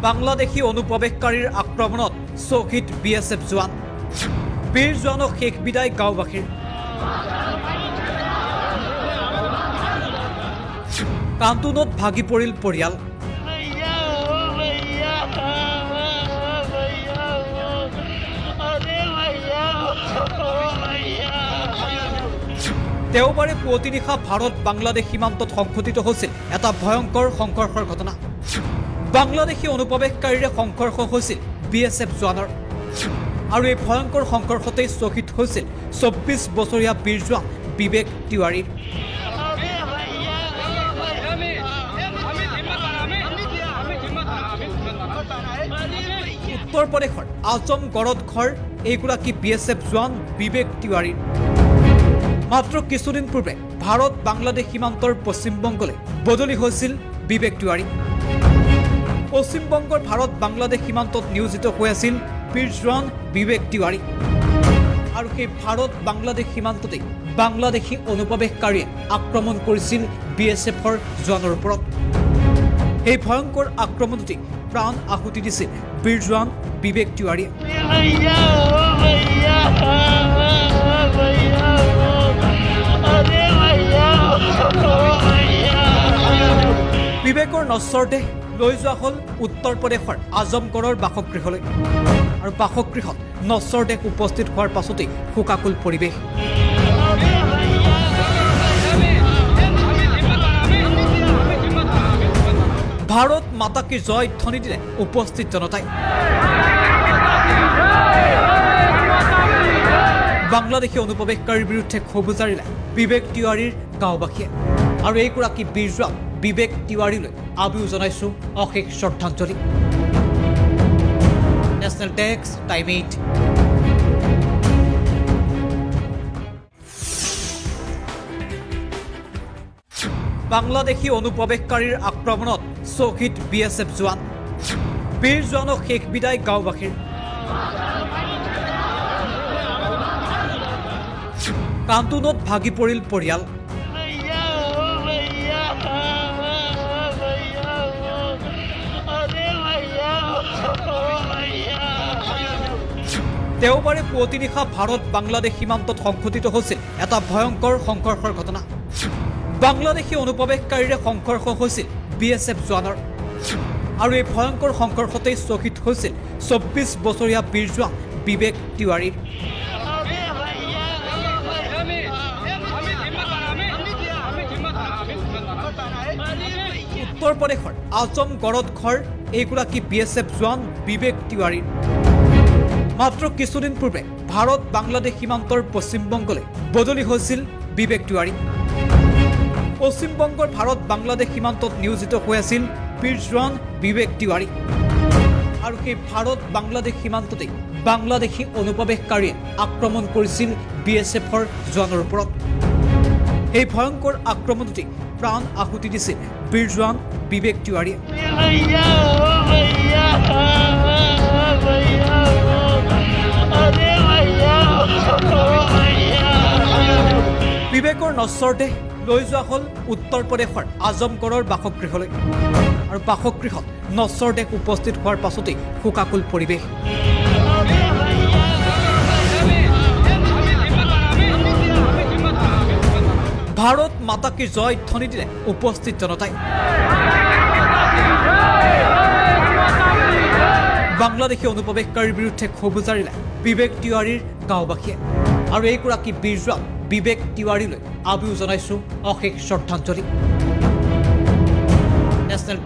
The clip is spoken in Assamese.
বাংলাদেশী অনুপ্ৰৱেশকাৰীৰ আক্ৰমণত শ্বহীদ বিএছএফ জোৱান বীৰ জোৱানক শেষ বিদায় গাঁওবাসীৰ কান্তোনত ভাগি পৰিল পৰিয়াল দেওবাৰে পুৱতি নিশা ভাৰত বাংলাদেশ সীমান্তত সংঘটিত হৈছিল এটা ভয়ংকৰ সংঘৰ্ষৰ ঘটনা বাংলাদেশী অনুপ্ৰৱেশকাৰীৰে সংঘৰ্ষ হৈছিল বিএছএফ জোৱানৰ আৰু এই ভয়ংকৰ সংঘৰ্ষতেই শ্বহীদ হৈছিল ২৪ বছৰীয়া বীৰ জোৱান বিবেক তিৱাৰীৰ উত্তৰ প্ৰদেশৰ আজমগড়ত ঘৰ এইগৰাকী বিএছএফ জোৱান বিবেক তিৱাৰীৰ মাত্ৰ কিছুদিন পূৰ্বে ভাৰত বাংলাদেশ সীমান্তৰ পশ্চিমবংগলৈ বদলি হৈছিল বিবেক তিৱাৰী পশ্চিমবংগৰ ভাৰত বাংলাদেশ সীমান্তত নিয়োজিত হৈ আছিল বীৰ জোৱান বিবেক তিৱাৰী আৰু সেই ভাৰত বাংলাদেশ সীমান্ততেই বাংলাদেশী অনুপ্ৰৱেশকাৰীয়ে আক্ৰমণ কৰিছিল বিএছএফৰ জোৱানৰ ওপৰত এই ভয়ংকৰ আক্ৰমণতেই প্ৰাণ আহুতি দিছিল বীৰ জোৱান বিবেক তিৱাৰীয়ে বিবেকৰ নশ্বৰ দেহ লৈ যোৱা হ'ল উত্তৰ প্ৰদেশৰ আজমগড়ৰ বাসগৃহলৈ আৰু বাসগৃহত নশ্বৰ দেহ উপস্থিত হোৱাৰ পাছতেই শোকাকুল পৰিৱেশ ভাৰত মাতা কি জয় ধ্বনি দিলে উপস্থিত জনতাই বাংলাদেশী অনুপ্ৰৱেশকাৰীৰ বিৰুদ্ধে ক্ষোভ জাৰিলে বিবেক তিৱাৰীৰ গাঁওবাসীয়ে আৰু এইগৰাকী বীৰ জোৱান বিবেক তিৱাৰীলৈ আমিও জনাইছো অশেষ শ্ৰদ্ধাঞ্জলি নেশ্যনেল ডেস্ক টাইম 8 বাংলাদেশী অনুপ্ৰৱেশকাৰীৰ আক্ৰমণত শ্বহীদ বিএছএফ জোৱান বীৰ জোৱানক শেষ বিদায় গাঁওবাসীৰ কান্তোনত ভাগি পৰিল পৰিয়াল দেওবাৰে পুৱতি নিশা ভাৰত বাংলাদেশ সীমান্তত সংঘটিত হৈছিল এটা ভয়ংকৰ সংঘৰ্ষৰ ঘটনা বাংলাদেশী অনুপ্ৰৱেশকাৰীৰে সংঘৰ্ষ হৈছিল বিএছএফ জোৱানৰ আৰু এই ভয়ংকৰ সংঘৰ্ষতেই শ্বহীদ হৈছিল ২৪ বছৰীয়া বীৰ জোৱান বিবেক তিৱাৰীৰ উত্তৰ প্ৰদেশৰ আজমগড়ত ঘৰ এইগৰাকী বিএছএফ জোৱান বিবেক তিৱাৰীৰ মাত্ৰ কিছুদিন পূৰ্বে ভাৰত বাংলাদেশ সীমান্তৰ পশ্চিমবংগলৈ বদলি হৈছিল বিবেক তিৱাৰী পশ্চিমবংগৰ ভাৰত বাংলাদেশ সীমান্তত নিয়োজিত হৈ আছিল বীৰ জোৱান বিবেক তিৱাৰী আৰু সেই ভাৰত বাংলাদেশ সীমান্ততেই বাংলাদেশী অনুপ্ৰৱেশকাৰীয়ে আক্ৰমণ কৰিছিল বিএছএফৰ জোৱানৰ ওপৰত এই ভয়ংকৰ আক্ৰমণতেই প্ৰাণ আহুতি দিছিল বীৰ জোৱান বিবেক তিৱাৰীয়ে বিবেকৰ নশ্বৰ দেহ লৈ যোৱা হ'ল উত্তৰ প্ৰদেশৰ আজমগড়ৰ বাসগৃহলৈ আৰু বাসগৃহত নশ্বৰ দেহ উপস্থিত হোৱাৰ পাছতেই শোকাকুল পৰিৱেশ ভাৰত মাতা কি জয় ধ্বনি দিলে উপস্থিত জনতাই বাংলাদেশী অনুপ্ৰৱেশকাৰীৰ বিৰুদ্ধে ক্ষোভ জাৰিলে বিবেক তিৱাৰীৰ গাঁওবাসীয়ে আৰু এইগৰাকী বীৰ জোৱান বিবেক তিৱাৰীলৈ আমিও জনাইছো অশেষ শ্ৰদ্ধাঞ্জলি নেশ্যনেল